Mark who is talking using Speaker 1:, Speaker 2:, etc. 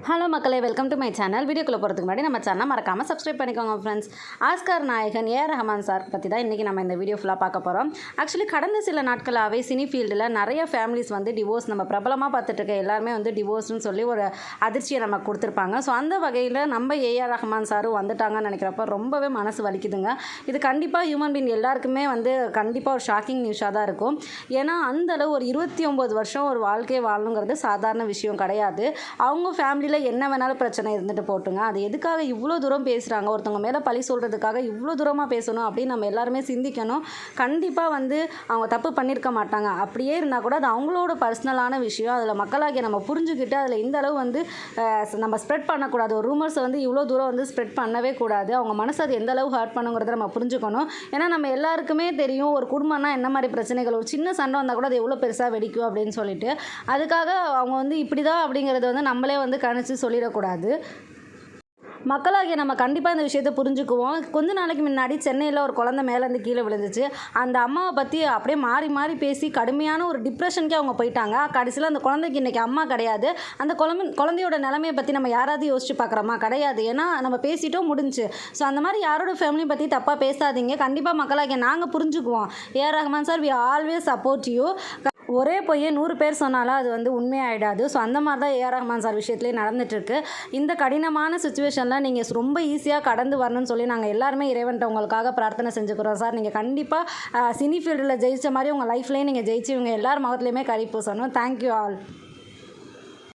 Speaker 1: Hello மக்களே, welcome to my channel. வீடியோக்குள்ளே போகிறதுக்கு முன்னாடி நம்ம சேனல் மறக்காமல் சப்ஸ்கிரைப் பண்ணிக்கோங்க ஃப்ரெண்ட்ஸ். ஆஸ்கார் நாயகன் ஏ ரஹ்மான் சார் பற்றி தான் இன்றைக்கி நம்ம இந்த வீடியோ ஃபுல்லாக பார்க்க போகிறோம். ஆக்சுவலி கடந்த சில நாட்களாகவே சினி ஃபீல்டில் நிறைய ஃபேமிலிஸ் வந்து டிவோர்ஸ், நம்ம பிரபலமாக பார்த்துட்டு இருக்க எல்லாருமே வந்து டிவோர்ஸ்னு சொல்லி ஒரு அதிர்ச்சியை நமக்கு கொடுத்துருப்பாங்க. ஸோ அந்த வகையில் நம்ம ஏஆர் ரஹ்மான் சாரும் வந்துட்டாங்கன்னு நினைக்கிறப்ப ரொம்பவே மனசு வலிக்குதுங்க. இது கண்டிப்பாக ஹியூமன் பீயிங் எல்லாருக்குமே வந்து கண்டிப்பாக ஒரு ஷாக்கிங் நியூஸாக தான் இருக்கும். ஏன்னா அந்தளவு ஒரு 29 வருஷம் ஒரு வாழ்க்கையை வாழணுங்கிறது சாதாரண விஷயம் கிடையாது. அவங்க ஃபேமிலியில் என்ன வேணாலும் பிரச்சனை இருந்துட்டு போட்டுங்க. அது எதுக்காக இவ்வளோ தூரம் பேசுகிறாங்க, ஒருத்தவங்க மேலே பழி சொல்கிறதுக்காக இவ்வளோ தூரமாக பேசணும் அப்படின்னு நம்ம எல்லாருமே சிந்திக்கணும். கண்டிப்பாக வந்து அவங்க தப்பு பண்ணியிருக்க மாட்டாங்க. அப்படியே இருந்தால் கூட அது அவங்களோட பர்சனலான விஷயம். அதில் மக்களாகிய நம்ம புரிஞ்சுக்கிட்டு அதில் இந்த அளவு வந்து நம்ம ஸ்ப்ரெட் பண்ணக்கூடாது. ஒரு ரூமர்ஸை வந்து இவ்வளோ தூரம் வந்து ஸ்ப்ரெட் பண்ணவே கூடாது. அவங்க மனசு அது எந்த அளவு ஹர்ட் பண்ணுங்கிறத நம்ம புரிஞ்சுக்கணும். ஏன்னா நம்ம எல்லாருக்குமே தெரியும் ஒரு குடும்பம்னா என்ன மாதிரி பிரச்சனைகள், ஒரு சின்ன சண்டை வந்தால் கூட அது எவ்வளோ பெருசாக வெடிக்கும் அப்படின்னு சொல்லிட்டு. அதுக்காக அவங்க வந்து இப்படி தான் அப்படிங்கிறது வந்து நம்மளே வந்து சொல்லிடக்கூடாது. மக்களாகிய நம்ம கண்டிப்பாக இந்த விஷயத்தை புரிஞ்சுக்குவோம். கொஞ்ச நாளைக்கு முன்னாடி சென்னையில் ஒரு குழந்தை மேலேருந்து கீழே விழுந்துச்சு. அந்த அம்மாவை பற்றி அப்படியே மாறி மாறி பேசி கடுமையான ஒரு டிப்ரெஷனுக்கே அவங்க போயிட்டாங்க. கடைசியில் அந்த குழந்தைக்கு இன்றைக்கி அம்மா கிடையாது. அந்த குழந்தையோட நிலைமையை பற்றி நம்ம யாராவது யோசிச்சு பார்க்குறோமா? கிடையாது. ஏன்னா நம்ம பேசிட்டோம், முடிஞ்சு. ஸோ அந்த மாதிரி யாரோட ஃபேமிலி பற்றி தப்பாக பேசாதீங்க. கண்டிப்பாக மக்களாகிய நாங்கள் புரிஞ்சுக்குவோம். AR Rahman sir, we always support you. ஒரே பொய்யை 100 பேர் சொன்னாலும் அது வந்து உண்மையாயிடாது. ஸோ அந்த மாதிரி தான் ஏஆர் ரஹ்மான் சார் விஷயத்துலேயே நடந்துகிட்ருக்கு. இந்த கடினமான சுச்சுவேஷனில் நீங்கள் ரொம்ப ஈஸியாக கடந்து வரணும்னு சொல்லி நாங்கள் எல்லாருமே இறைவன்ட்ட உங்களுக்காக பிரார்த்தனை செஞ்சுக்கிறோம் சார். நீங்கள் கண்டிப்பாக சினி ஃபீல்டில் ஜெயித்த மாதிரி உங்கள் லைஃப்லேயே நீங்கள் ஜெயிச்சு இவங்க எல்லார் முகத்துலையுமே கறி பூசணும். Thank you all.